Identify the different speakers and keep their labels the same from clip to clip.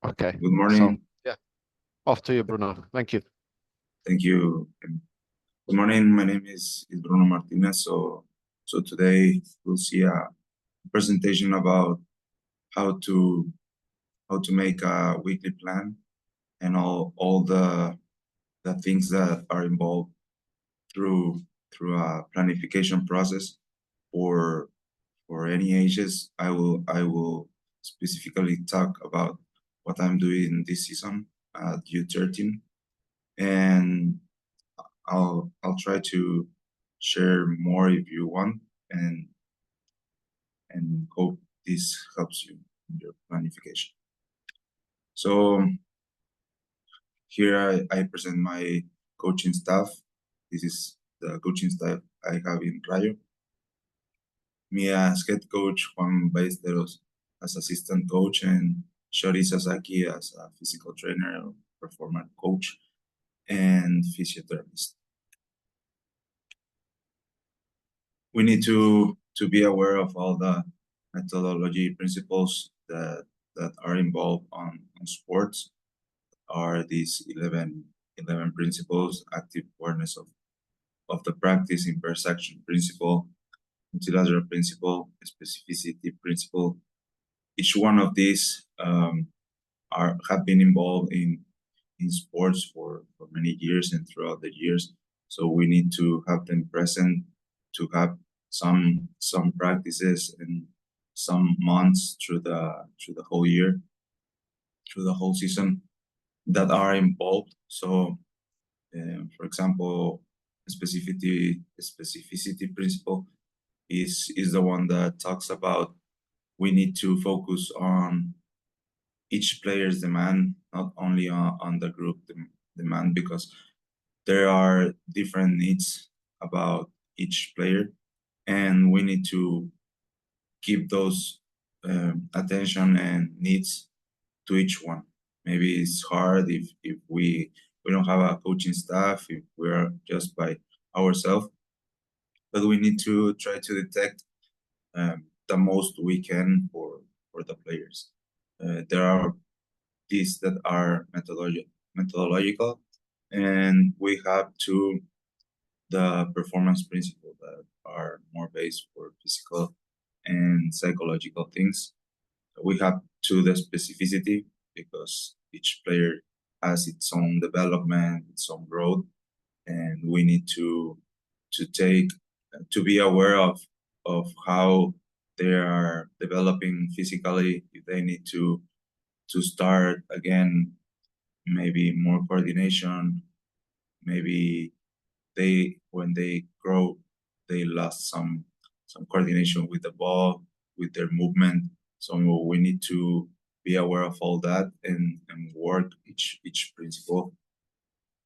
Speaker 1: Okay.
Speaker 2: Good morning.
Speaker 1: Yeah. Off to you, Bruno. Thank you.
Speaker 2: Thank you. Good morning. My name is Bruno Martinez. So today we'll see a presentation about how to make a weekly plan and all the things that are involved through a planification process for any ages. I will specifically talk about what I'm doing this season at U13, and I'll try to share more if you want, and hope this helps you in your planification. So here I present my coaching staff. This is the coaching staff I have in Rayo. Me as head coach, Juan Ballesteros as assistant coach, and Shori Sasaki as a physical trainer, performance coach, and physiotherapist. We need to be aware of all the methodology principles that are involved on sports. Are these 11 principles: active awareness of the practice, inverse action principle, multilateral principle, specificity principle. Each one of these have been involved in sports for many years and throughout the years. So we need to have them present, to have some practices and some months through the whole year, through the whole season, that are involved. So for example, specificity principle is the one that talks about we need to focus on each player's demand, not only on the group demand, because there are different needs about each player, and we need to give those attention and needs to each one. Maybe it's hard if we don't have a coaching staff, if we're just by ourselves, but we need to try to detect the most we can for the players. There are these that are methodological, and we have the performance principle that are more based for physical and psychological things. We have the specificity, because each player has its own development, its own growth, and we need to be aware of how they are developing physically. If they need to start again, maybe more coordination, maybe when they grow, they lost some coordination with the ball, with their movement. So we need to be aware of all that and work each principle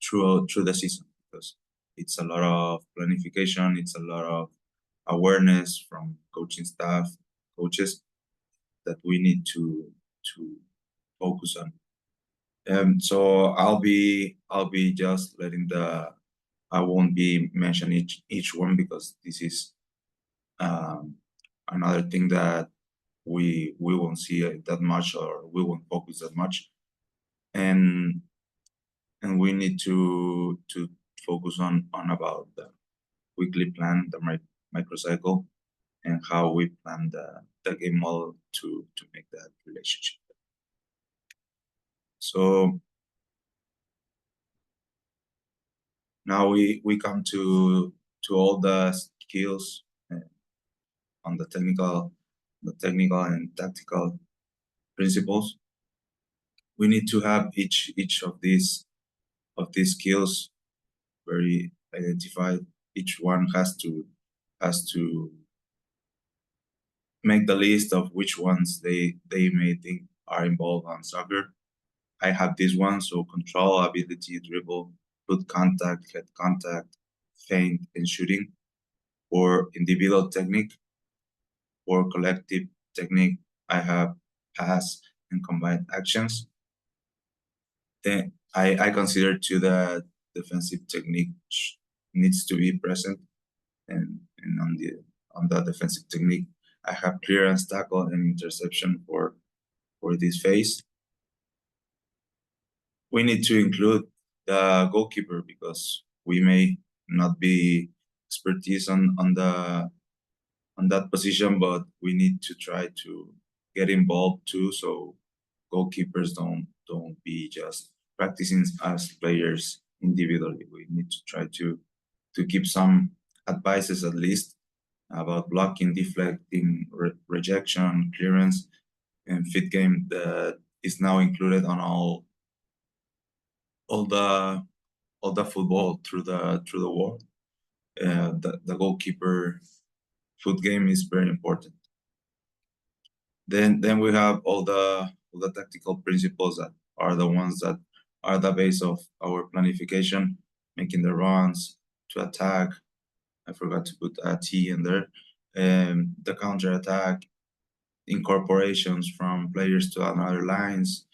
Speaker 2: through the season, because it's a lot of planification, it's a lot of awareness from coaching staff, coaches, that we need to focus on. So I'll be just letting I won't be mentioning each one, because this is another thing that we won't see that much, or we won't focus that much, and we need to focus on about the weekly plan, the microcycle, and how we plan the game model to make that relationship. So now we come to all the skills on the technical and tactical principles. We need to have each of these skills very identified. Each one has to make the list of which ones they may think are involved on soccer. I have this one: so control, ability, dribble, foot contact, head contact, feint, and shooting. For individual technique, for collective technique, I have pass and combined actions. Then I consider too that defensive technique needs to be present, and on the defensive technique, I have clearance, tackle, and interception for this phase. We need to include the goalkeeper because we may not be expertise on that position, but we need to try to get involved too, so goalkeepers don't be just practicing as players individually. We need to try to give some advices at least about blocking, deflecting, rejection, clearance, and fit game that is now included on all the football through the world. The goalkeeper foot game is very important. Then we have all the tactical principles that are the ones that are the base of our planification, making the runs to attack. I forgot to put a T in there. The counter attack, incorporations from players to another lines,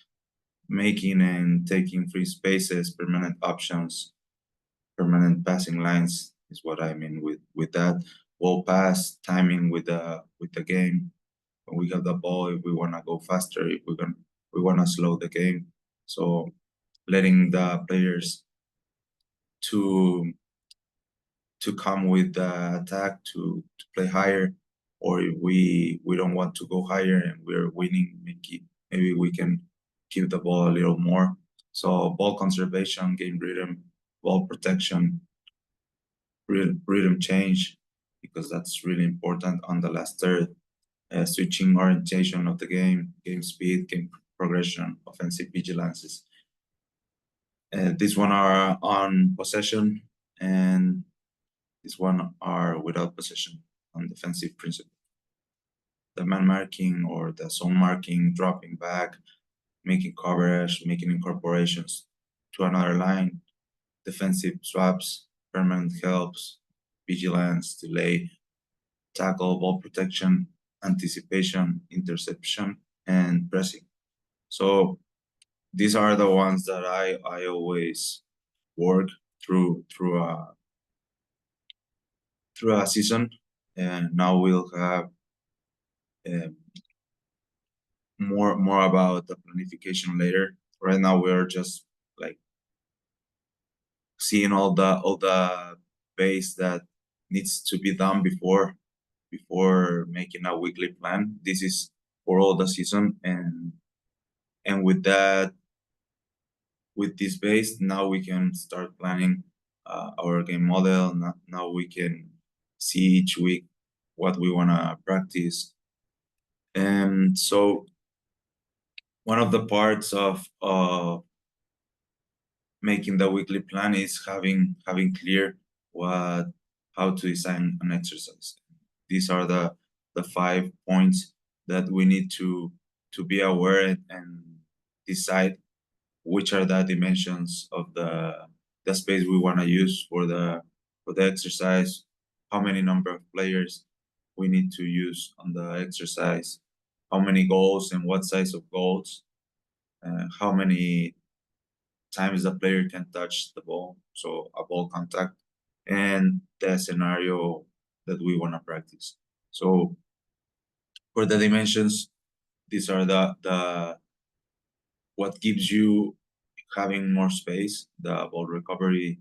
Speaker 2: making and taking free spaces, permanent options, permanent passing lines is what I mean with that. Ball pass, timing with the game. When we have the ball, if we want to go faster, if we want to slow the game. So letting the players to come with the attack to play higher, or if we don't want to go higher and we're winning, maybe we can keep the ball a little more. So ball conservation, game rhythm, ball protection, rhythm change, because that's really important on the last third. Switching orientation of the game speed, game progression, offensive vigilances. This one are on possession, and this one are without possession on defensive principle. The man marking or the zone marking, dropping back, making coverage, making incorporations to another line, defensive swaps, permanent helps, vigilance, delay, tackle, ball protection, anticipation, interception, and pressing. So these are the ones that I always work through a season, and now we'll have more about the planification later. Right now we're just like seeing all the base that needs to be done before making a weekly plan. This is for all the season, and with that, with this base, now we can start planning our game model. Now we can see each week what we want to practice. And so one of the parts of making the weekly plan is having clear how to design an exercise. These are the 5 points that we need to be aware and decide which are the dimensions of the space we want to use for the exercise, how many number of players we need to use on the exercise, how many goals and what size of goals, how many times the player can touch the ball, so a ball contact, and the scenario that we want to practice. So for the dimensions, these are the what gives you having more space. The ball recovery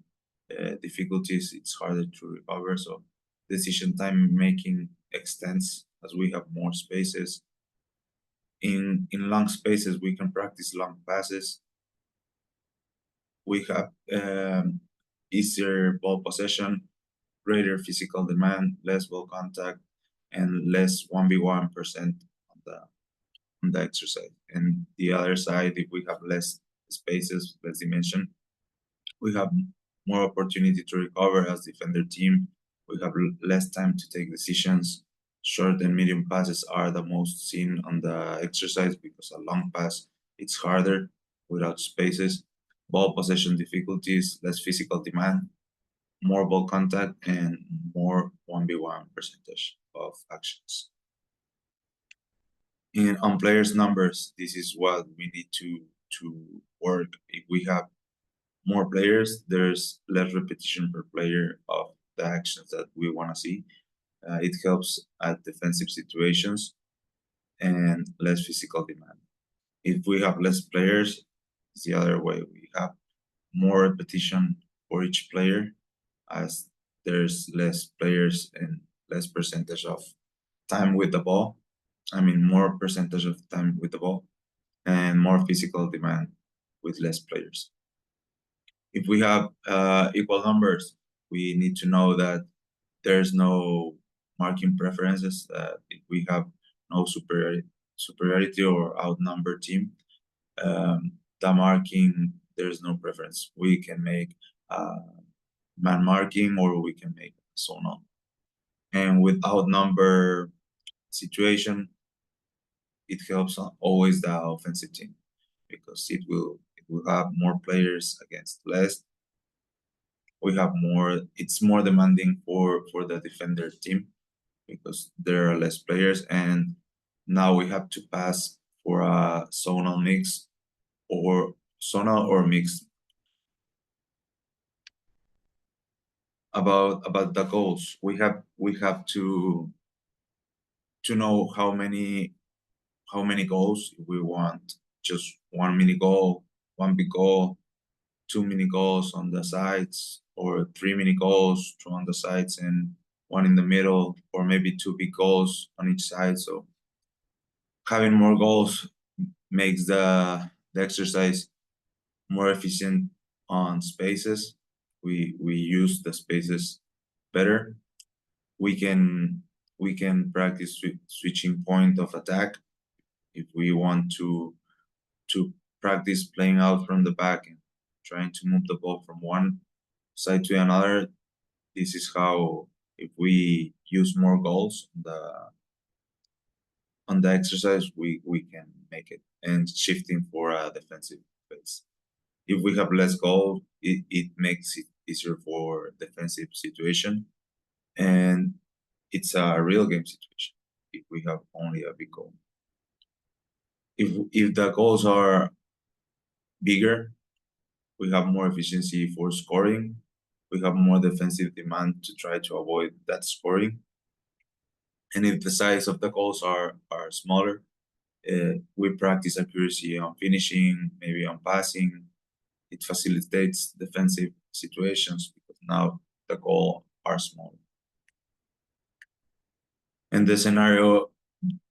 Speaker 2: difficulties, it's harder to recover, so decision time making extends as we have more spaces. In long spaces, we can practice long passes. We have easier ball possession, greater physical demand, less ball contact, and less 1v1% on the exercise. And the other side, if we have less spaces, less dimension, we have more opportunity to recover as defender team. We have less time to take decisions. Short and medium passes are the most seen on the exercise because a long pass, it's harder without spaces. Ball possession difficulties, less physical demand, more ball contact, and more 1v1 percentage of actions. On players' numbers, this is what we need to work. If we have more players, there's less repetition per player of the actions that we want to see. It helps at defensive situations and less physical demand. If we have less players, it's the other way. We have more repetition for each player, as there's less players and less percentage of time with the ball. I mean, more percentage of time with the ball and more physical demand with less players. If we have equal numbers, we need to know that there's no marking preferences. If we have no superiority or outnumbered team, the marking, there's no preference. We can make man marking or we can make zonal. And with outnumber situation, it helps always the offensive team because it will have more players against less. We have more. It's more demanding for the defender team because there are less players, and now we have to pass for a zonal mix or zonal or mix. About the goals, we have to know how many goals. If we want just one mini goal, one big goal, two mini goals on the sides, or three mini goals, two on the sides and one in the middle, or maybe two big goals on each side. So having more goals makes the exercise more efficient on spaces. We use the spaces better. We can practice switching point of attack if we want to practice playing out from the back and trying to move the ball from one side to another. This is how, if we use more goals on the exercise, we can make it, and shifting for a defensive phase. If we have less goals, it makes it easier for defensive situation, and it's a real game situation if we have only a big goal. If the goals are bigger, we have more efficiency for scoring. We have more defensive demand to try to avoid that scoring. And if the size of the goals are smaller, we practice accuracy on finishing, maybe on passing. It facilitates defensive situations because now the goal are small. And the scenario,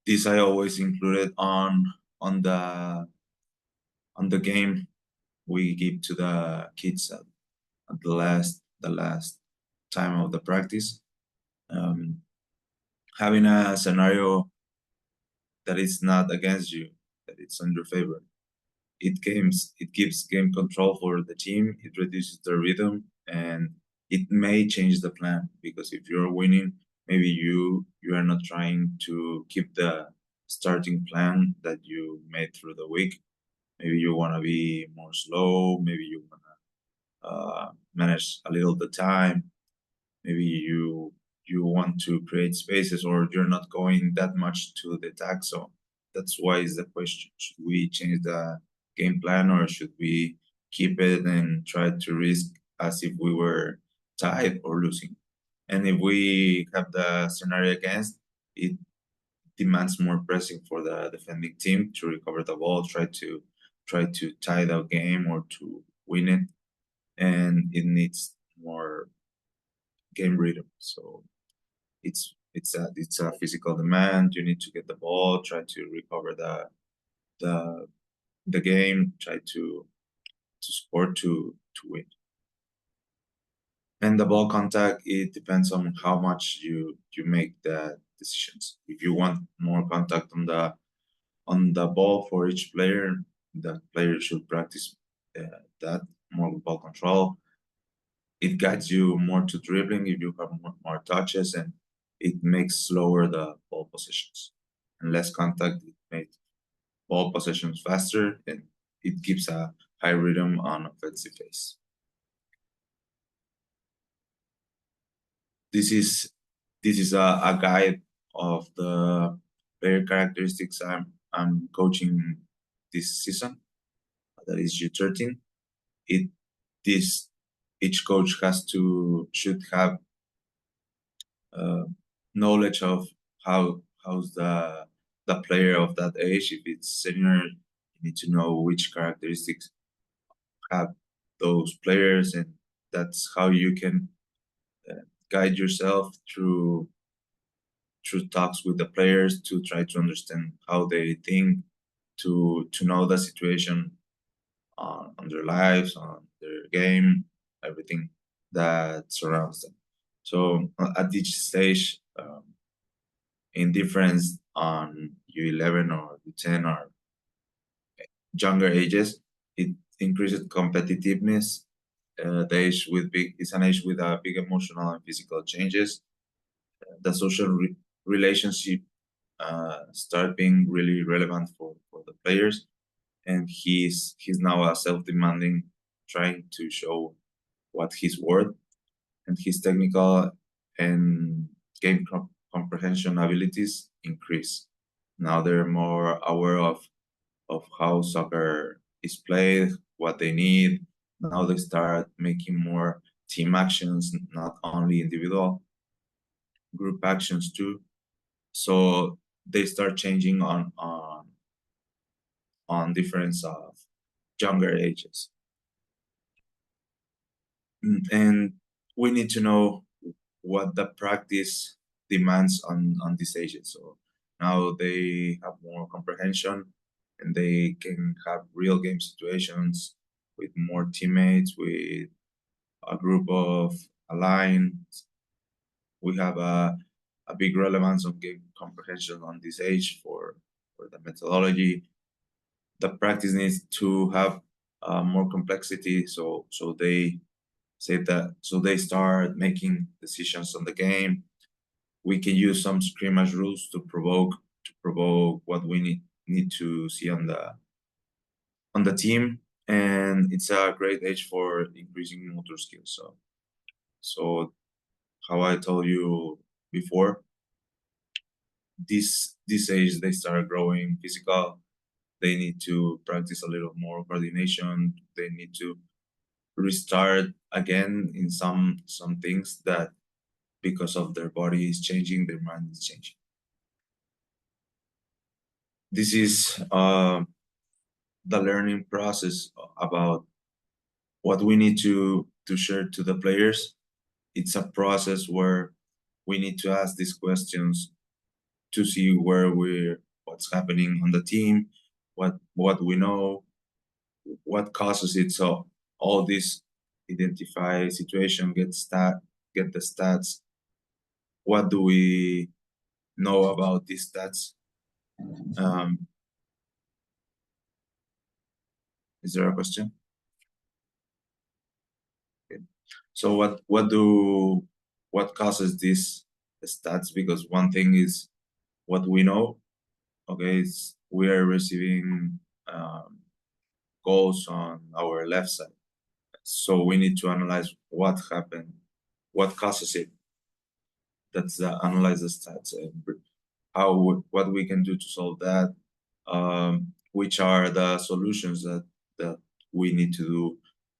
Speaker 2: this I always included on the game we give to the kids at the last time of the practice. Having a scenario that is not against you, that it's in your favor. It gives game control for the team. It reduces the rhythm, and it may change the plan because if you're winning, maybe you are not trying to keep the starting plan that you made through the week. Maybe you want to be more slow. Maybe you want to manage a little the time. Maybe you want to create spaces, or you're not going that much to the attack. So that's why is the question: should we change the game plan, or should we keep it and try to risk as if we were tied or losing? And if we have the scenario against, it demands more pressing for the defending team to recover the ball, try to tie the game or to win it, and it needs more game rhythm. So it's a physical demand. You need to get the ball, try to recover the game, try to score to win. And the ball contact, it depends on how much you make the decisions. If you want more contact on the ball for each player, the player should practice that more ball control. It guides you more to dribbling if you have more touches, and it makes slower the ball positions. And less contact, it makes ball possessions faster, and it gives a high rhythm on offensive phase. This is a guide of the player characteristics I'm coaching this season. That is U13. Each coach should have knowledge of how's the player of that age. If it's senior, you need to know which characteristics have those players, and that's how you can guide yourself through talks with the players to try to understand how they think, to know the situation on their lives, on their game, everything that surrounds them. So at each stage, in difference on U11 or U10 or younger ages, it increases competitiveness. The age with big is an age with big emotional and physical changes. The social relationship start being really relevant for the players, and he's now a self-demanding, trying to show what he's worth, and his technical and game comprehension abilities increase. Now they're more aware of how soccer is played, what they need. Now they start making more team actions, not only individual, group actions too. So they start changing on difference of younger ages. And we need to know what the practice demands on these ages. So now they have more comprehension, and they can have real game situations with more teammates, with a group of aligned. We have a big relevance on game comprehension on this age for the methodology. The practice needs to have more complexity, so they say that, so they start making decisions on the game. We can use some scrimmage rules to provoke what we need to see on the team, and it's a great age for increasing motor skills. So how I told you before, this age they start growing physical. They need to practice a little more coordination. They need to restart again in some things that, because of their body is changing, their mind is changing. This is the learning process about what we need to share to the players. It's a process where we need to ask these questions to see what's happening on the team, what we know, what causes it. So all this identify situation, get the stats. What do we know about these stats? Is there a question? Okay. So what causes these stats? Because one thing is what we know. Okay, we are receiving goals on our left side. So we need to analyze what happened, what causes it. That's analyze the stats and what we can do to solve that. Which are the solutions that we need to do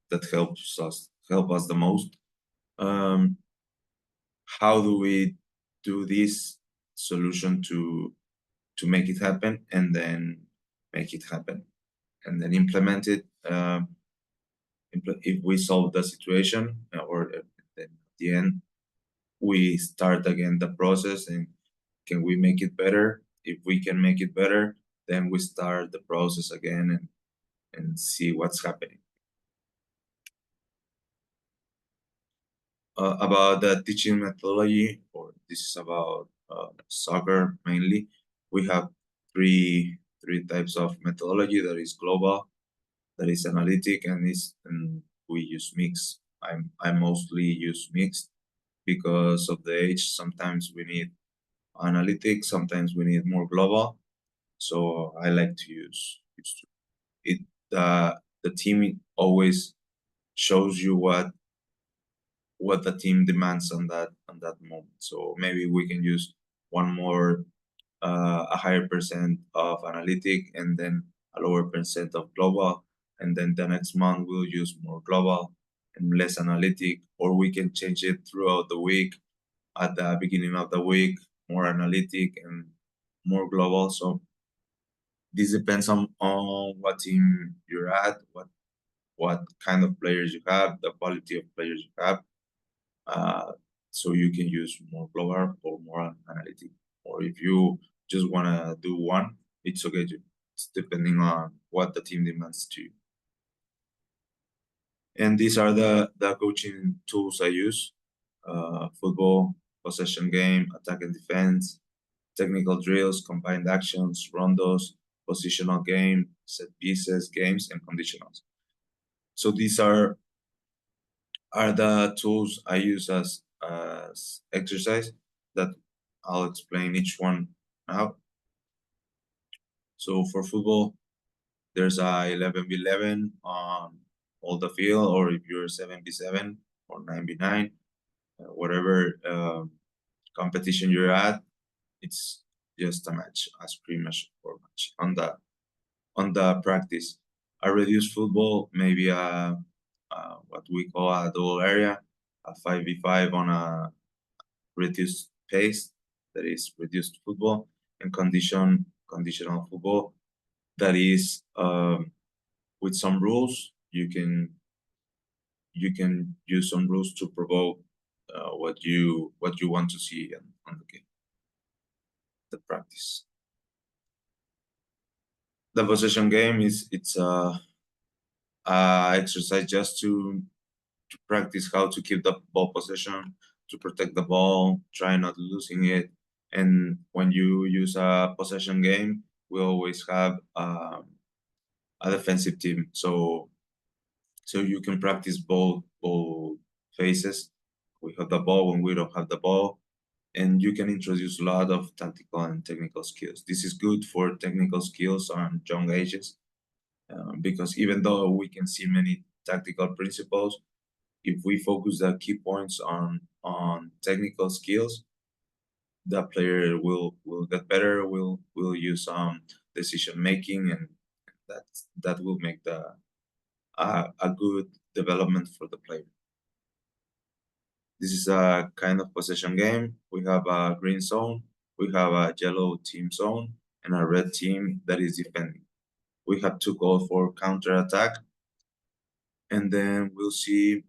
Speaker 2: that help us the most. How do we do this solution to make it happen, and then make it happen, and then implement it. If we solve the situation, or at the end we start again the process, and can we make it better? If we can make it better, then we start the process again and see what's happening. About the teaching methodology, or this is about soccer mainly, we have three types of methodology. That is global, that is analytic, and we use mixed. I mostly use mixed because of the age. Sometimes we need analytic, sometimes we need more global. So I like to use it. The team always shows you what the team demands on that moment. So maybe we can use one more a higher percent of analytic, and then a lower percent of global, and then the next month we'll use more global and less analytic, or we can change it throughout the week. at the beginning of the week, more analytic and more global. So this depends on what team you're at, what kind of players you have, the quality of players you have. So you can use more global or more analytic. Or if you just want to do one, it's okay too. It's depending on what the team demands to you. And these are the coaching tools I use. Football, possession game, attack and defense, technical drills, combined actions, rondos, positional game, set pieces, games, and conditionals. So these are the tools I use as exercise that I'll explain each one now. So for football, there's a 11v11 on all the field, or if you're 7v7 or 9v9, whatever competition you're at, it's just a match, a scrimmage or match on the practice. A reduced football, maybe what we call a double area, a 5v5 on a reduced pace, that is reduced football, and conditional football, that is with some rules. You can use some rules to provoke what you want to see on the game, the practice. The possession game it's a exercise just to practice how to keep the ball possession, to protect the ball, try not losing it. And when you use a possession game, we always have a defensive team, so you can practice both phases. We have the ball when we don't have the ball, and you can introduce a lot of tactical and technical skills. This is good for technical skills on young ages, because even though we can see many tactical principles, if we focus the key points on technical skills, the player will get better, will use some decision making, and that will make a good development for the player. This is a kind of possession game. We have a green zone, we have a yellow team zone, and a red team that is defending. We have to go for counter attack, and then we'll see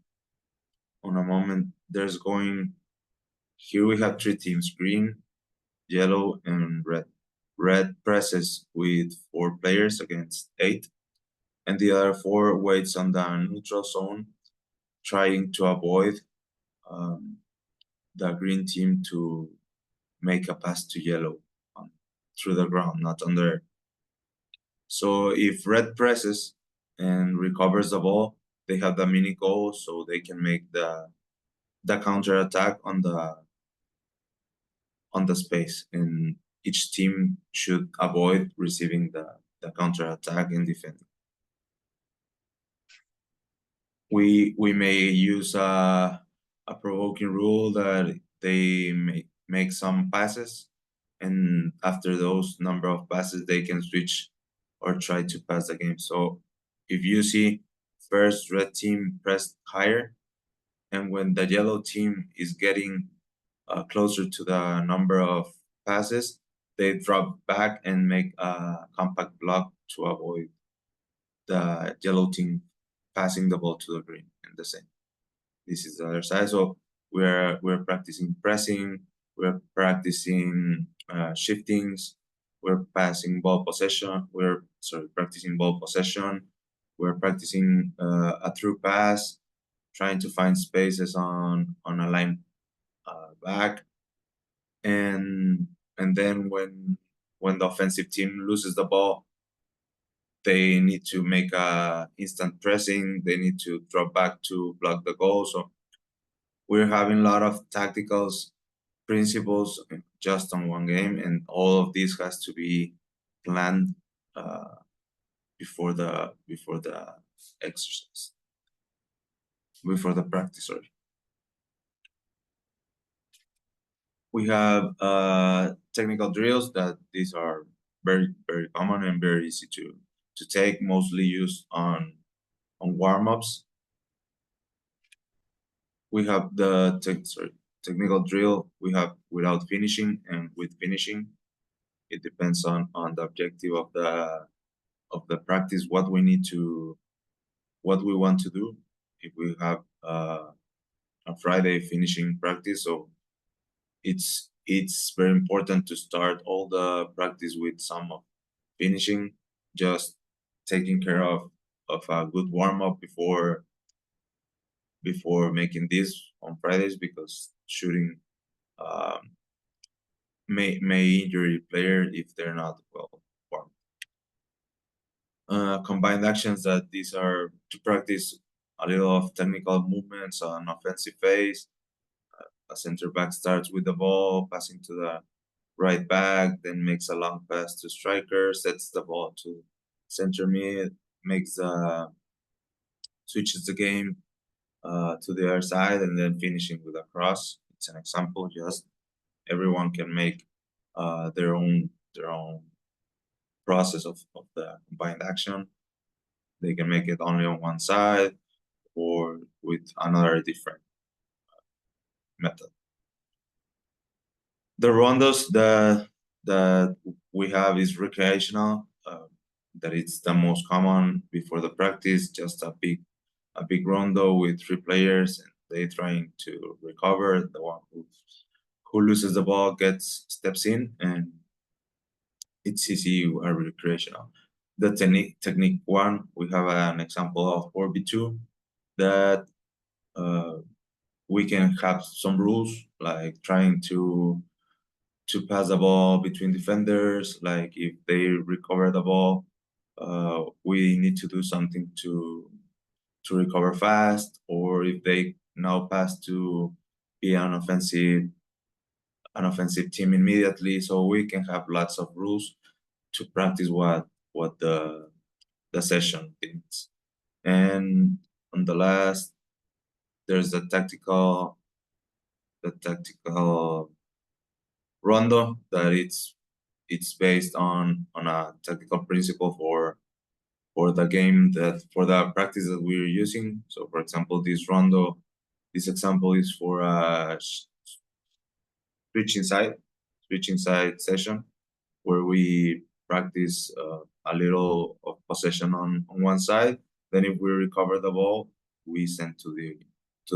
Speaker 2: on a moment. Here we have three teams: green, yellow, and red. Red presses with 4 players against 8, and the other 4 waits on the neutral zone, trying to avoid the green team to make a pass to yellow through the ground, not on the air. So if red presses and recovers the ball, they have the mini goal, so they can make the counter attack on the space, and each team should avoid receiving the counter attack and defending. We may use a provoking rule that they make some passes, and after those number of passes, they can switch or try to pass the game. So if you see first red team pressed higher, and when the yellow team is getting closer to the number of passes, they drop back and make a compact block to avoid the yellow team passing the ball to the green, and the same. This is the other side. So we're practicing pressing, we're practicing shiftings, we're practicing ball possession, we're practicing a through pass, trying to find spaces on a line back, and then when the offensive team loses the ball, they need to make a instant pressing. They need to drop back to block the goal. So we're having a lot of tactical principles just on one game, and all of this has to be planned before the exercise, before the practice. Sorry. We have technical drills that these are very common and very easy to take, mostly used on warm-ups. We have technical drill we have without finishing and with finishing. It depends on the objective of the practice, what we want to do. If we have a Friday finishing practice, so it's very important to start all the practice with some of finishing, just taking care of a good warm up before making this on Fridays, because shooting um, may injure a player if they're not well formed. Combined actions, that these are to practice a little of technical movements on offensive phase. A center back starts with the ball, passing to the right back, then makes a long pass to striker, sets the ball to center mid, switches the game to the other side, and then finishing with a cross. It's an example. Just everyone can make their own process of the combined action. They can make it only on one side or with another different method. The rondos that we have is recreational. That it's the most common before the practice. Just a big rondo with 3 players, and they trying to recover. The one who loses the ball steps in, and it's easy recreational. The technique one, we have an example of 4v2 that we can have some rules, like trying to pass the ball between defenders. Like if they recover the ball, we need to do something to recover fast, or if they now pass to be an offensive team immediately. So we can have lots of rules to practice what the session thinks. And on the last, there's the tactical rondo, that it's based on a tactical principle for the game, that for the practice that we're using. So for example, this example is for a switching side session, where we practice a little of possession on one side. Then if we recover the ball, we send to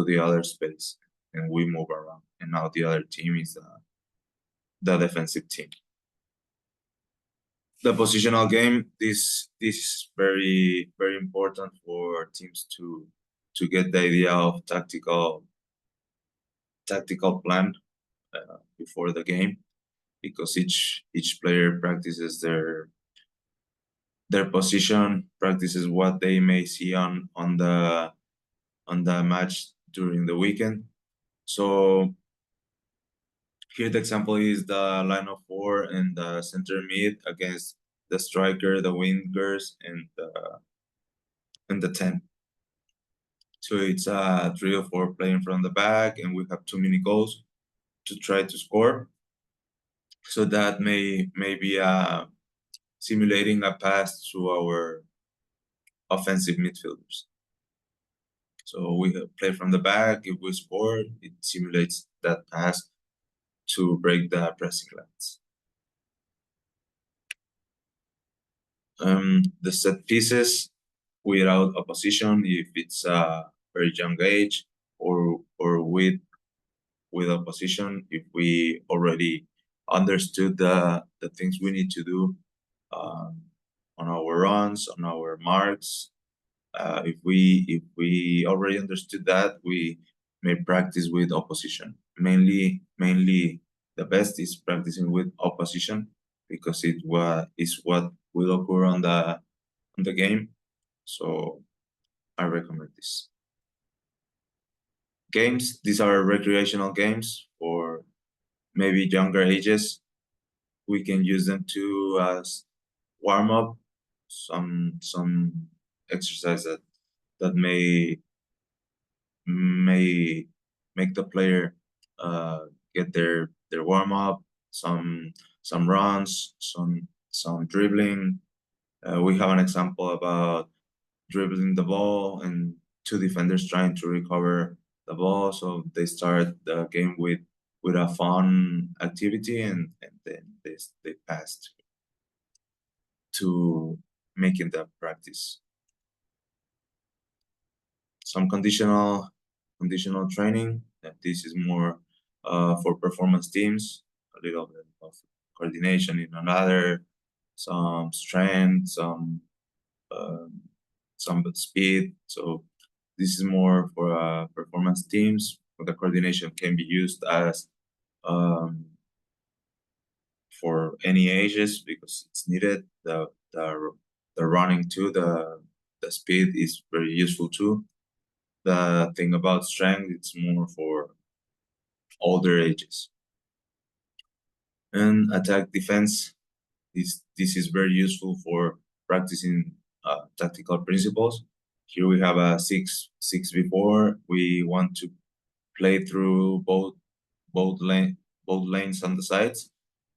Speaker 2: the other space, and we move around. And now the other team is the defensive team. The positional game, this is very important for teams to get the idea of tactical plan before the game, because each player practices their position, practices what they may see on the match during the weekend. So here the example is the line of 4 and the center mid against the striker, the wingers, and the 10. So it's a drill for playing from the back, and we have 2 mini goals to try to score. So that may be simulating a pass to our offensive midfielders. So we play from the back. If we score, it simulates that pass to break the pressing lines. The set pieces without opposition, if it's a very young age, or with opposition, if we already understood the things we need to do on our runs, on our marks. If we already understood that, we may practice with opposition. Mainly the best is practicing with opposition, because it is what will occur on the game. So I recommend this. Games, these are recreational games for maybe younger ages. We can use them to as warm up, some exercise that may make the player get their warm up, some runs, some dribbling. We have an example about dribbling the ball and 2 defenders trying to recover the ball. So they start the game with a fun activity, and then they passed to making the practice. Some conditional training. This is more for performance teams. A little bit of coordination in another, some strength, um, some speed. So this is more for performance teams. But the coordination can be used as um, for any ages because it's needed. The running too, the speed is very useful too. The thing about strength, it's more for older ages. And attack defense, this is very useful for practicing tactical principles. Here we have a 6v4. We want to play through both lanes on the sides,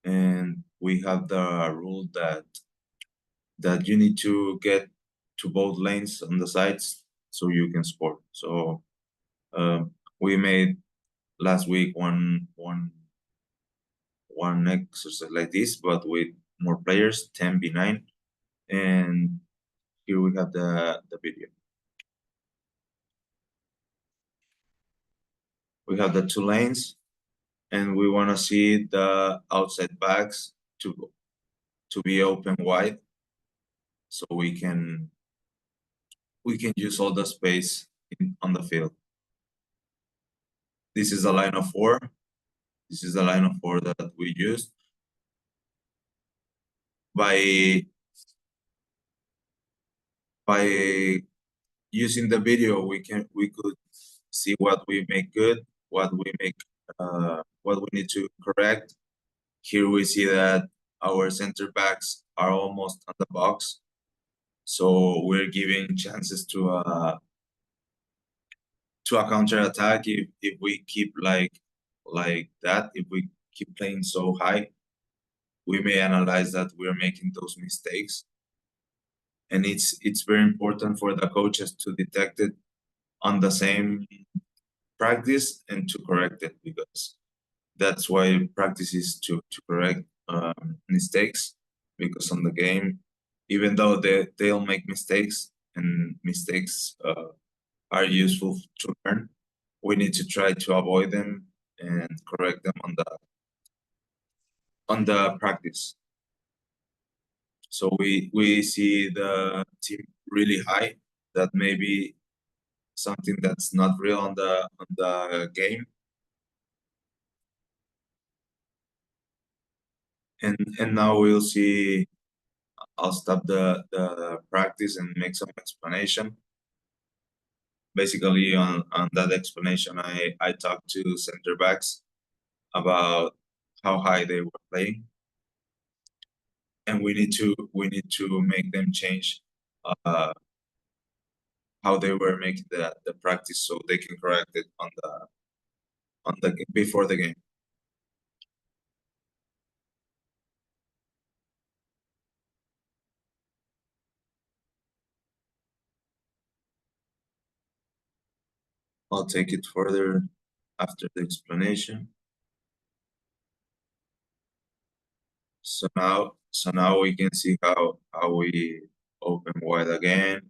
Speaker 2: and we have the rule that you need to get to both lanes on the sides so you can score. So we made last week one exercise like this, but with more players, 10v9, and here we have the video. We have the two lanes, and we want to see the outside backs to be open wide, so we can use all the space on the field. This is a line of four. This is the line of four that we used. By using the video, we could see what we make good, what we need to correct. Here we see that our center backs are almost on the box, so we're giving chances to a counter attack if we keep like that. If we keep playing so high, we may analyze that we're making those mistakes, and it's very important for the coaches to detect it on the same practice and to correct it, because that's why practice is to correct mistakes, because on the game, even though they'll make mistakes, and mistakes are useful to learn, we need to try to avoid them and correct them on the practice. So we see the team really high, that maybe something that's not real on the game. And now we'll see. I'll stop the practice and make some explanation. Basically, on that explanation, I talked to center backs about how high they were playing, and we need to make them change uh, how they were making the practice, so they can correct it on the before the game. I'll take it further after the explanation. So now we can see how we open wide again.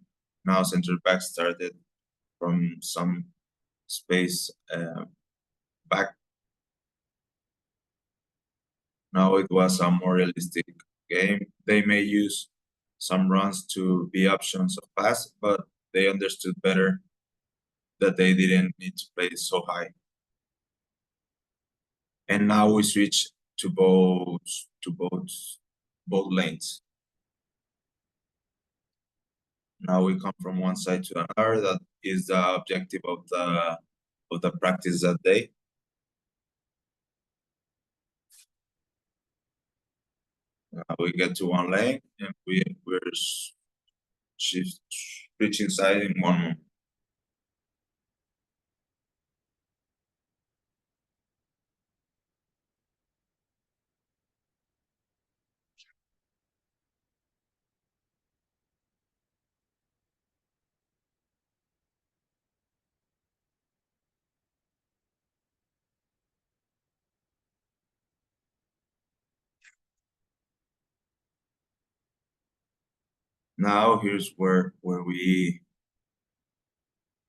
Speaker 2: Now center back started from some space back. Now it was a more realistic game. They may use some runs to be options of pass, but they understood better that they didn't need to play so high. And now we switch to both lanes. Now we come from one side to another. That is the objective of the practice that day. We get to one lane, and we're switching side in one moment. Now here's where we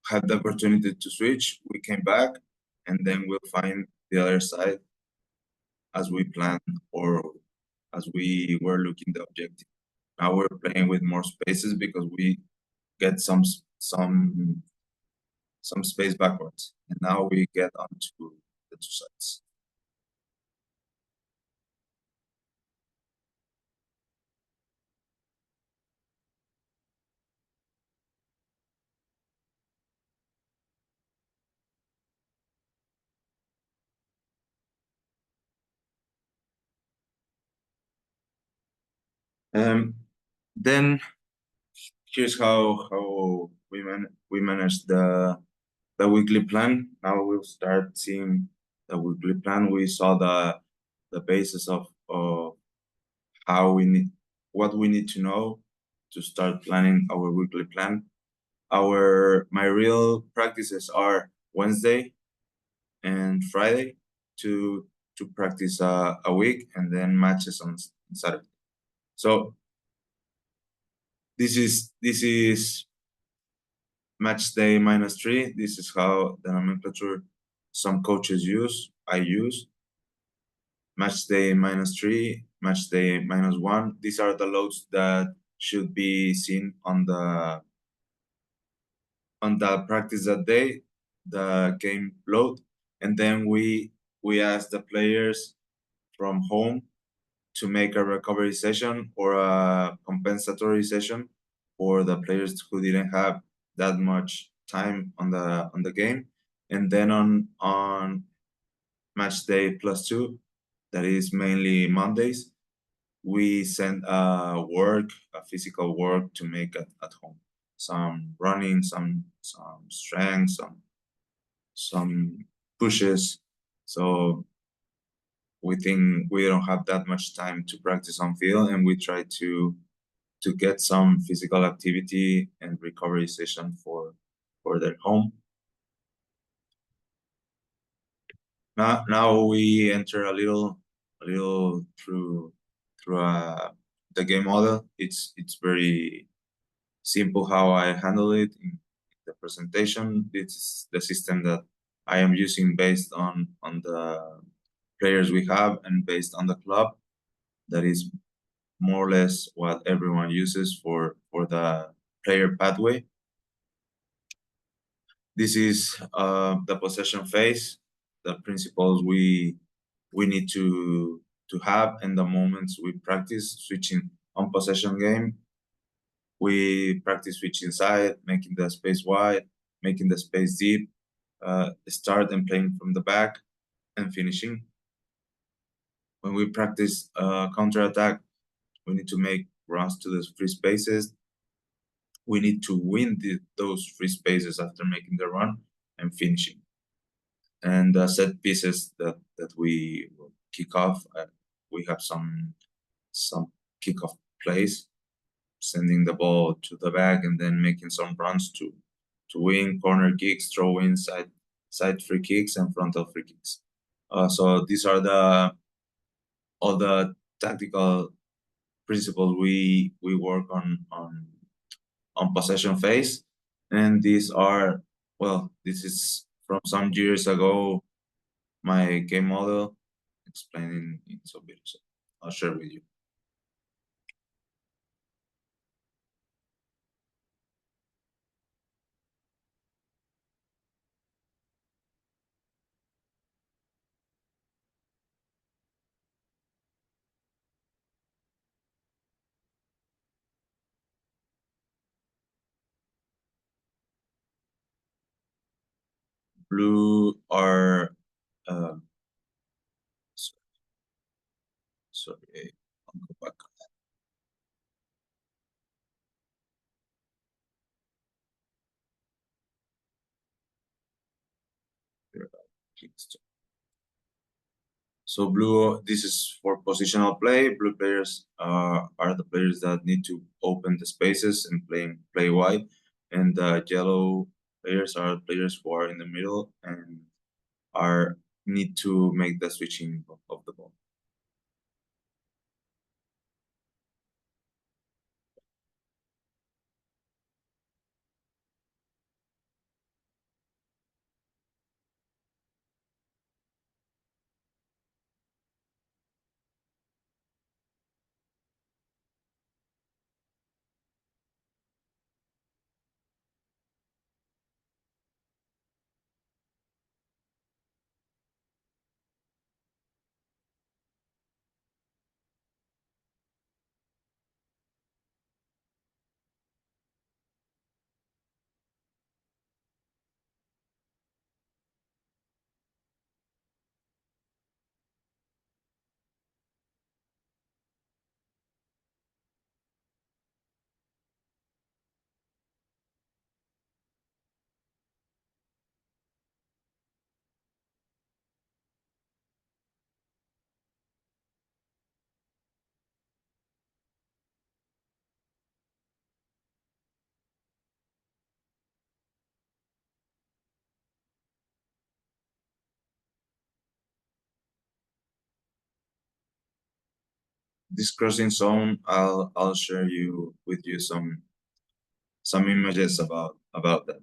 Speaker 2: had the opportunity to switch. We came back, and then we'll find the other side as we planned or as we were looking the objective. Now we're playing with more spaces because we get some space backwards, and now we get onto the two sides. Um, then here's how we manage the weekly plan. Now we'll start seeing the weekly plan. We saw the basis of how we need what we need to know to start planning our weekly plan. My real practices are Wednesday and Friday to practice a week, and then matches on Saturday. So this is match day -3. This is how the nomenclature some coaches use. I use match day -3, match day -1. These are the loads that should be seen on the practice that day, the game load, and then we ask the players from home to make a recovery session or a compensatory session for the players who didn't have that much time on the game. And then on match day +2, that is mainly Mondays, we send a physical work to make at home. Some running, some strength, some pushes. So we think we don't have that much time to practice on field, and we try to get some physical activity and recovery session for their home. Now we enter a little through the game model. It's very simple how I handle it in the presentation. This is the system that I am using based on the players we have and based on the club. That is more or less what everyone uses for the player pathway. This is the possession phase, the principles we need to have, and the moments we practice switching on possession game. We practice switching side, making the space wide, making the space deep, start and playing from the back, and finishing. When we practice counter attack, we need to make runs to the free spaces. We need to win those free spaces after making the run and finishing. And set pieces that we will kick off. We have some kickoff plays, sending the ball to the back and then making some runs to win corner kicks, throw in side free kicks, and frontal free kicks. So these are all the tactical principles we work on possession phase, and these are, well, this is from some years ago, my game model explaining in some videos. I'll share with you. Blue are sorry, I'll go back. So blue, this is for positional play. Blue players are the players that need to open the spaces and play wide, and yellow players are players who are in the middle and are need to make the switching of the ball. this crossing zone, I'll share you with you some images about that.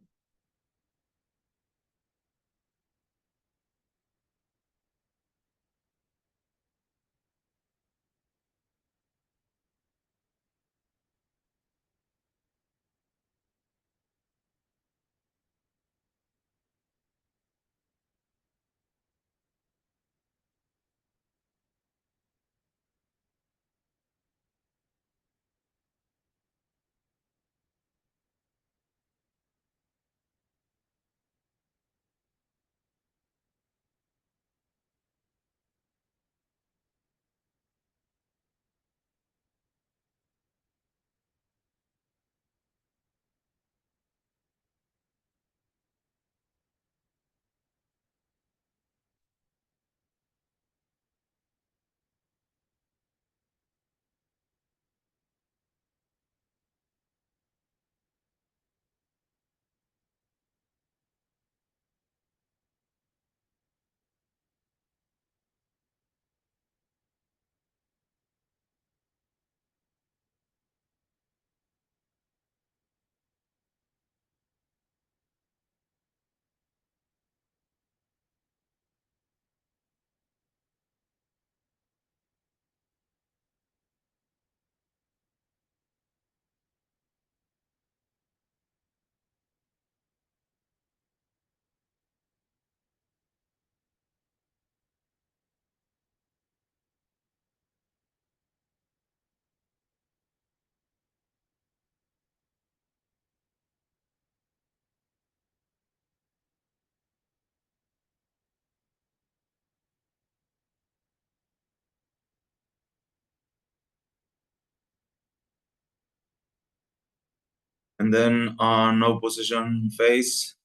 Speaker 2: And then on no position phase,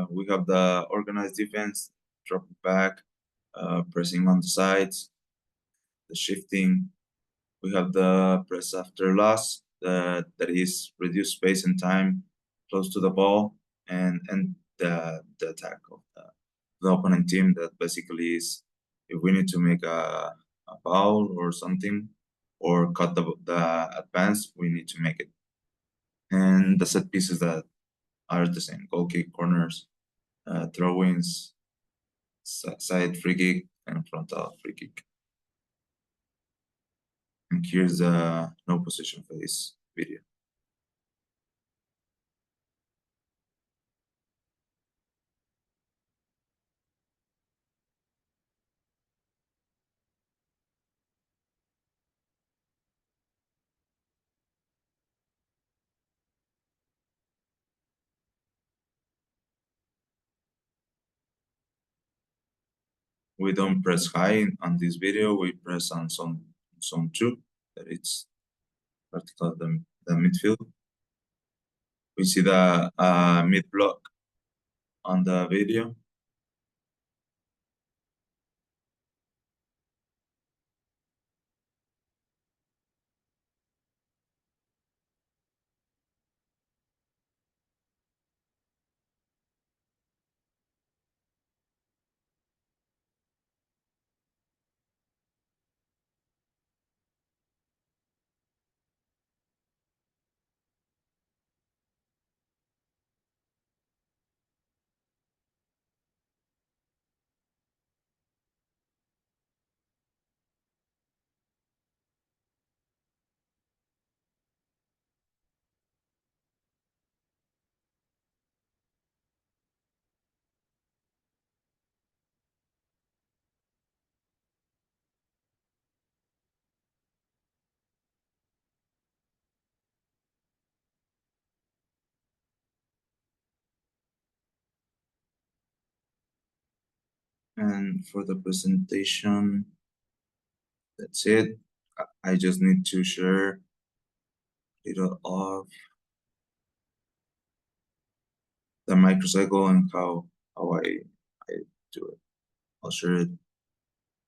Speaker 2: we have the organized defense, dropping back, pressing on the sides, the shifting. We have the press after loss, that is reduced space and time close to the ball, and the attack of the opponent team, that basically is if we need to make a foul or something, or cut the advance, we need to make it. And the set pieces that are the same: goal kick, corners, throw-ins, side free kick, and frontal free kick. And here's the no position phase video. We don't press high on this video, we press on zone 2, that it's particularly the midfield. We see the mid block on the video. And for the presentation, that's it. I just need to share a little of the microcycle and how I do it. I'll share it.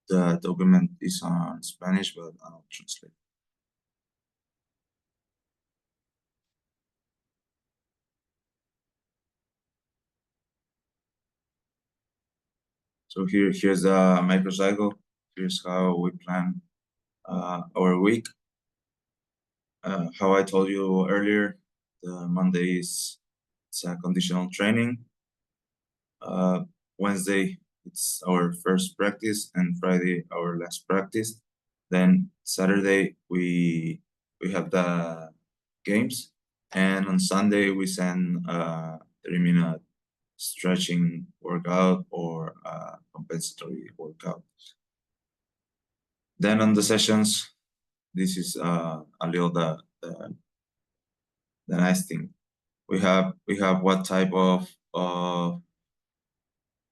Speaker 2: The document is on Spanish, but I'll translate. So here's the microcycle. Here's how we plan our week. How I told you earlier, the Monday is it's a conditional training. Wednesday it's our first practice, and Friday our last practice. Then Saturday we have the games, and on Sunday we send 3-minute stretching workout or compensatory workout. Then on the sessions, this is a little the nice thing. We have what type of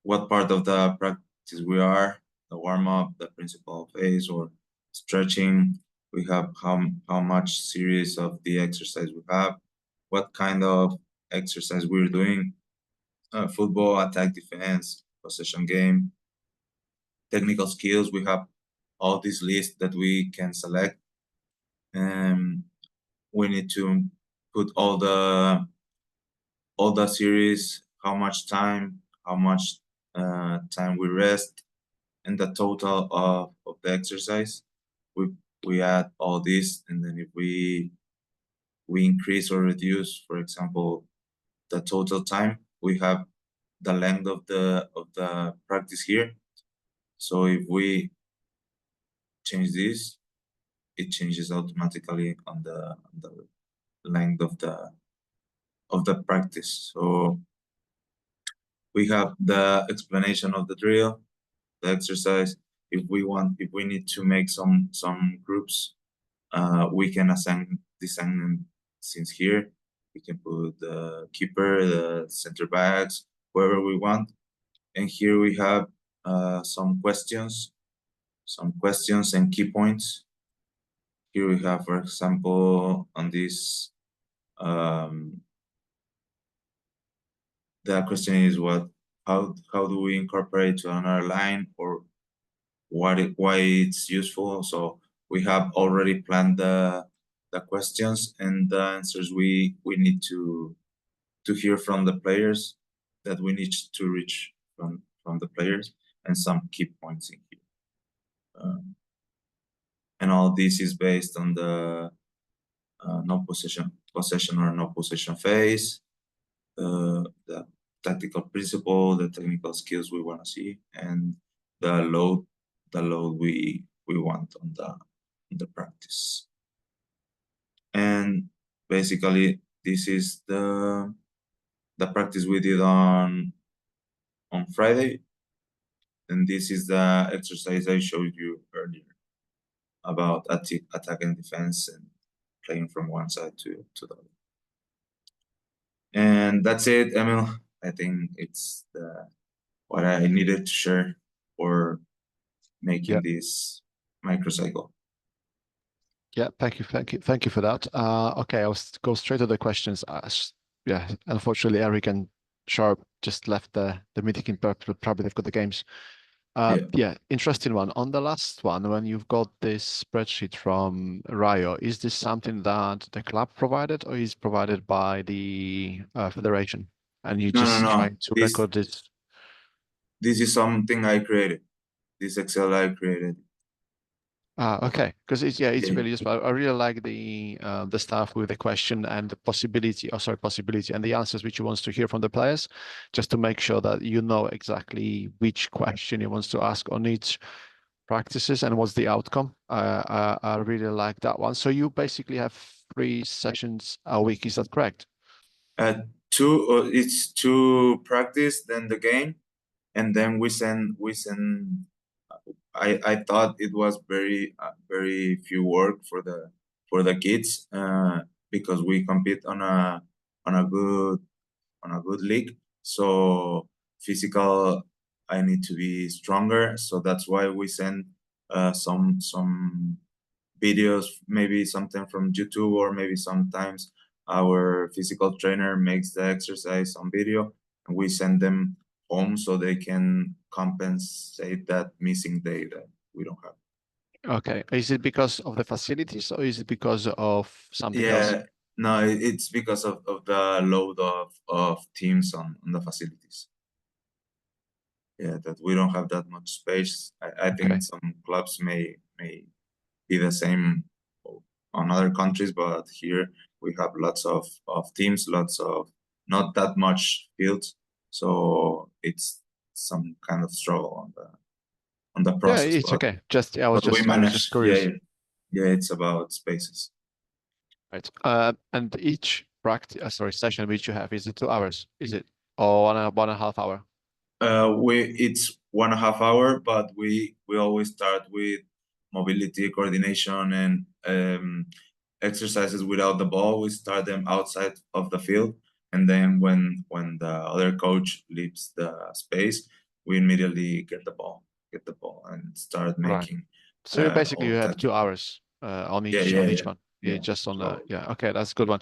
Speaker 2: what part of the practice we are, the warm up, the principal phase, or stretching. We have how much series of the exercise we have, what kind of exercise we're doing, football, attack, defense, possession game, technical skills. We have all these lists that we can select. We need to put all the series, how much time, how much time we rest, and the total of the exercise. We add all this, and then if we increase or reduce, for example, the total time, we have the length of the practice here. So if we change this, it changes automatically on the length of the practice. So we have the explanation of the drill, the exercise. If we need to make some groups, we can design them since here. We can put the keeper, the center backs, whoever we want. And here we have some questions and key points. Here we have, for example, on this, the question is how do we incorporate to another line, or why it's useful. So we have already planned the questions and the answers we need to hear from the players, that we need to reach from the players, and some key points in here. And all this is based on the no possession or no possession phase, the tactical principle, the technical skills we want to see, and the load we want on the practice. And basically this is the practice we did on Friday, and this is the exercise I showed you earlier about attack and defense and playing from one side to the other. And that's it, Emil. I think it's what I needed to share for making this microcycle.
Speaker 1: Yeah, thank you for that. Okay, I'll go straight to the questions. Yeah, unfortunately, Eric and Sharp just left the meeting in purple. Probably they've got the games. Yeah, interesting one. On the last one, when you've got this spreadsheet from Rayo, is this something that the club provided, or is provided by the federation? And you just trying to record this?
Speaker 2: This is something I created. This Excel I created.
Speaker 1: Okay, because it's really useful. I really like the stuff with the question and the possibility and the answers which you wants to hear from the players, just to make sure that you know exactly which question you wants to ask on each practices and what's the outcome. I really like that one. So you basically have 3 sessions a week, is that correct?
Speaker 2: It's 2 practice, then the game, and then we send. I thought it was very few work for the kids, because we compete on a good league. So physical, I need to be stronger. So that's why we send some videos, maybe something from YouTube, or maybe sometimes our physical trainer makes the exercise on video, and we send them home so they can compensate that missing day that we don't have.
Speaker 1: Okay. Is it because of the facilities, or is it because of something else?
Speaker 2: No, it's because of the load of teams on the facilities. Yeah, that we don't have that much space. I think some clubs may be the same on other countries, but here we have lots of teams, lots of not that much fields, so it's some kind of struggle on the
Speaker 1: Yeah,
Speaker 2: process.
Speaker 1: it's okay. Just
Speaker 2: But we
Speaker 1: I was just
Speaker 2: manage. Yeah,
Speaker 1: curious.
Speaker 2: yeah, it's about spaces.
Speaker 1: Right. And each practice, sorry, session which you have, is it 2 hours? Is it or 1.5 hour?
Speaker 2: It's 1.5 hour, but we always start with mobility, coordination, and exercises without the ball. We start them outside of the field, and then when the other coach leaves the space, we immediately get the ball, and start
Speaker 1: Right.
Speaker 2: making
Speaker 1: So basically you
Speaker 2: all
Speaker 1: have
Speaker 2: tactical.
Speaker 1: 2 hours
Speaker 2: Yeah,
Speaker 1: on
Speaker 2: yeah,
Speaker 1: each
Speaker 2: yeah,
Speaker 1: one. Yeah,
Speaker 2: yeah.
Speaker 1: just on the
Speaker 2: 2 hours.
Speaker 1: yeah. Okay, that's a good one.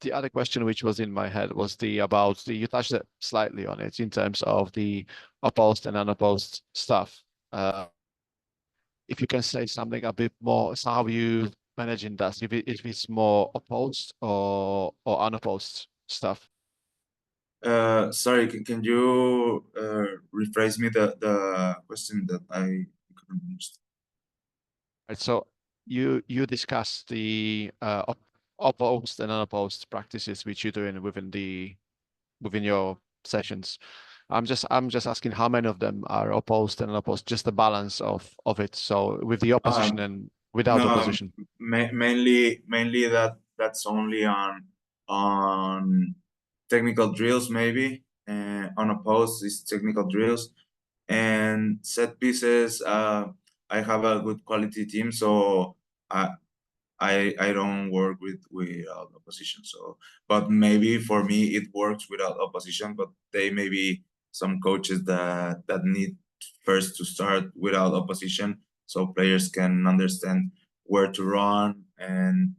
Speaker 1: The other question which was in my head was the about the you touched it slightly on it in terms of the opposed and unopposed stuff. If you can say something a bit more, so how you managing that? If it's more opposed or unopposed stuff.
Speaker 2: Sorry, can you rephrase me the question that I couldn't understand?
Speaker 1: Right. So you discuss the opposed and unopposed practices which you're doing within your sessions. I'm just asking how many of them are opposed and unopposed, just the balance of it. So with the opposition
Speaker 2: Um,
Speaker 1: and without
Speaker 2: no,
Speaker 1: opposition.
Speaker 2: mainly that's only on technical drills, maybe. Unopposed is technical drills, and set pieces. I have a good quality team, so I I don't work without opposition. So, but maybe for me it works without opposition. But they may be some coaches that need first to start without opposition, so players can understand where to run and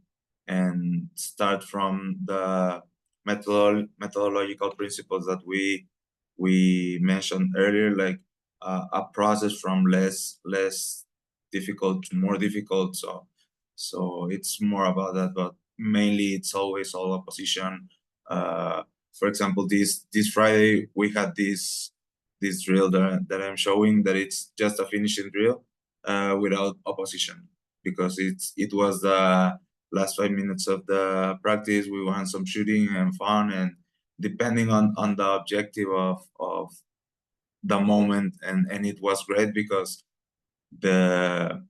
Speaker 2: start from the methodological principles that we mentioned earlier, like a process from less difficult to more difficult. So it's more about that, but mainly it's always all opposition. For example, this Friday we had this drill that I'm showing, that it's just a finishing drill without opposition, because it was the last 5 minutes of the practice. We want some shooting and fun, and depending on the objective of the moment, and it was great because the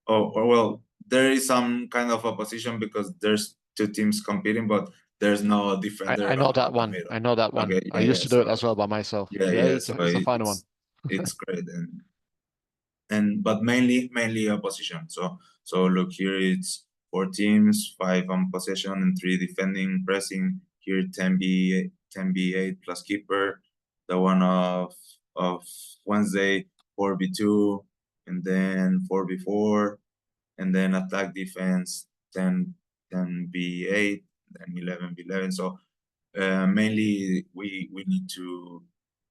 Speaker 2: well, there is some kind of opposition because there's two teams competing, but there's no
Speaker 1: I
Speaker 2: defender
Speaker 1: know that
Speaker 2: on the
Speaker 1: one.
Speaker 2: middle.
Speaker 1: I know that one.
Speaker 2: Okay,
Speaker 1: I
Speaker 2: yeah,
Speaker 1: used
Speaker 2: yeah.
Speaker 1: to do it
Speaker 2: So
Speaker 1: as well by myself.
Speaker 2: yeah,
Speaker 1: Yeah,
Speaker 2: yeah. So
Speaker 1: it's a fun one.
Speaker 2: it's great, and but mainly opposition. So look here, it's 4 teams, 5 on possession and 3 defending, pressing. Here 10v8 plus keeper. The one of Wednesday 4v2, and then 4v4, and then attack defense 10v8, and 11v11. So mainly we need to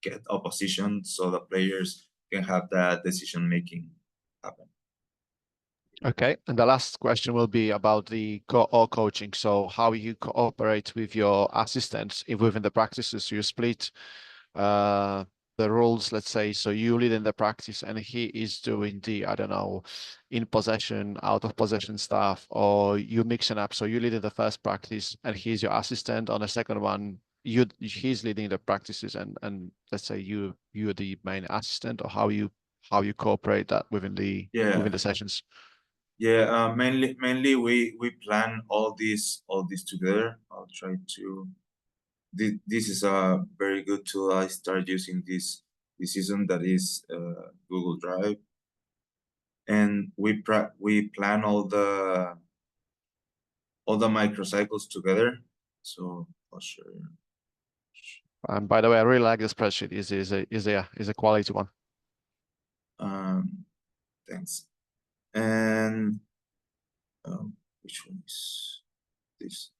Speaker 2: get opposition so the players can have that decision making happen.
Speaker 1: Okay, and the last question will be about the coaching. So how you cooperate with your assistants within the practices. You split uh, the rules, let's say. So you lead in the practice, and he is doing the, I don't know, in possession, out of possession stuff, or you mixing up. So you lead in the first practice, and he's your assistant. On the second one, he's leading the practices, and let's say you're the main assistant, or how you cooperate that within
Speaker 2: Yeah,
Speaker 1: the sessions.
Speaker 2: yeah. Mainly we plan all this together. I'll try to. This is a very good tool I started using this season, that is Google Drive, and we plan all the microcycles together. So I'll show you.
Speaker 1: And by the way, I really like the spreadsheet. Is a quality one.
Speaker 2: Um, thanks. And which one is this?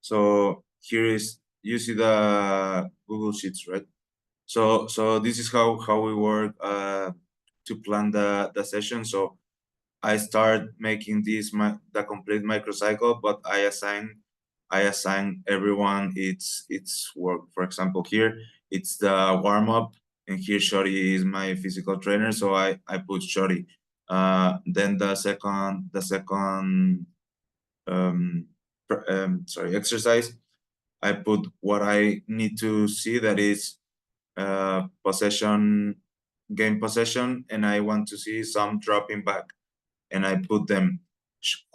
Speaker 2: So here is, you see the Google Sheets, right? So this is how we work to plan the session. So I start making the complete microcycle, but I assign everyone its work. For example, here it's the warm up, and here Shorty is my physical trainer, so I put Shorty. Then the second exercise, I put what I need to see, that is possession, game possession, and I want to see some dropping back, and I put them.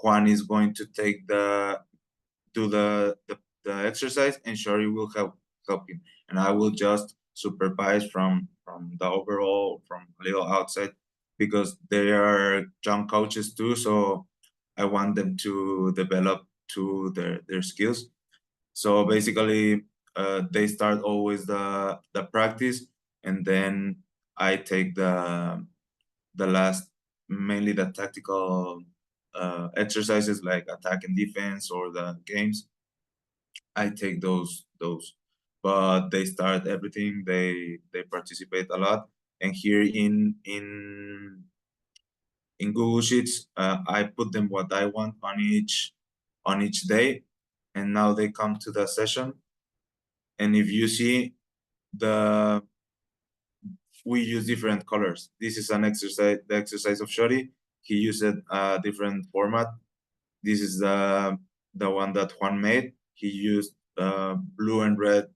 Speaker 2: Juan is going to take the exercise, and Shori will help him, and I will just supervise from the overall, from a little outside, because they are young coaches too, so I want them to develop to their skills. So basically, they start always the practice, and then I take the last, mainly the tactical exercises like attack and defense or the games. I take those, but they start everything. They participate a lot, and here in Google Sheets, I put them what I want on each day, and now they come to the session. And if you see, we use different colors. This is an exercise, the exercise of Shori. He used a different format. This is the one that Juan made. He used blue and red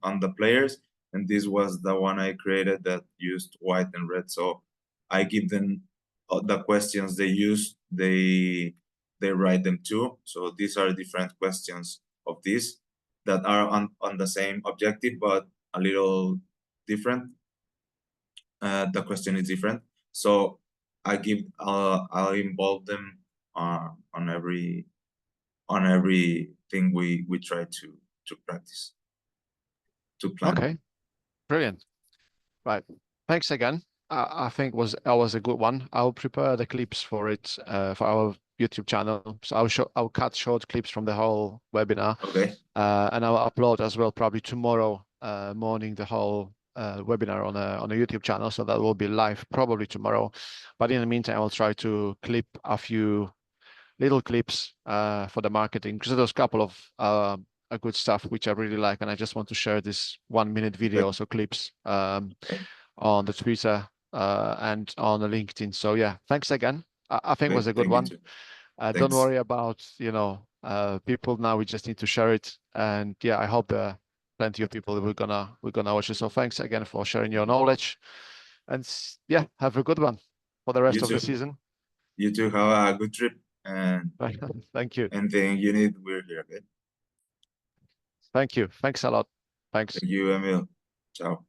Speaker 2: on the players, and this was the one I created that used white and red. So I give them the questions they use. They write them too. So these are different questions of this that are on the same objective, but a little different. The question is different. So I'll involve them on everything we try to practice, to plan.
Speaker 1: Okay, brilliant. Right. Thanks again. I think that was a good one. I'll prepare the clips for it for our YouTube channel. So I'll cut short clips from the whole webinar.
Speaker 2: Okay.
Speaker 1: And I'll upload as well probably tomorrow morning the whole webinar on a YouTube channel. So that will be live probably tomorrow. But in the meantime, I'll try to clip a few little clips for the marketing, because there's a couple of a good stuff which I really like, and I just want to share this 1 minute video, so clips on the Twitter and on the LinkedIn. So yeah, thanks again. I think it was a good
Speaker 2: Thank you
Speaker 1: one.
Speaker 2: too.
Speaker 1: Don't
Speaker 2: Thanks.
Speaker 1: worry about people now. We just need to share it, and yeah, I hope there are plenty of people that we're gonna watch it. So thanks again for sharing your knowledge, and yeah, have a good one for the
Speaker 2: You
Speaker 1: rest of the
Speaker 2: too.
Speaker 1: season.
Speaker 2: You too. Have a good trip, and
Speaker 1: Thank you.
Speaker 2: anything you need, we're here. Okay.
Speaker 1: Thank you. Thanks a lot. Thanks.
Speaker 2: Thank you, Emil. Ciao.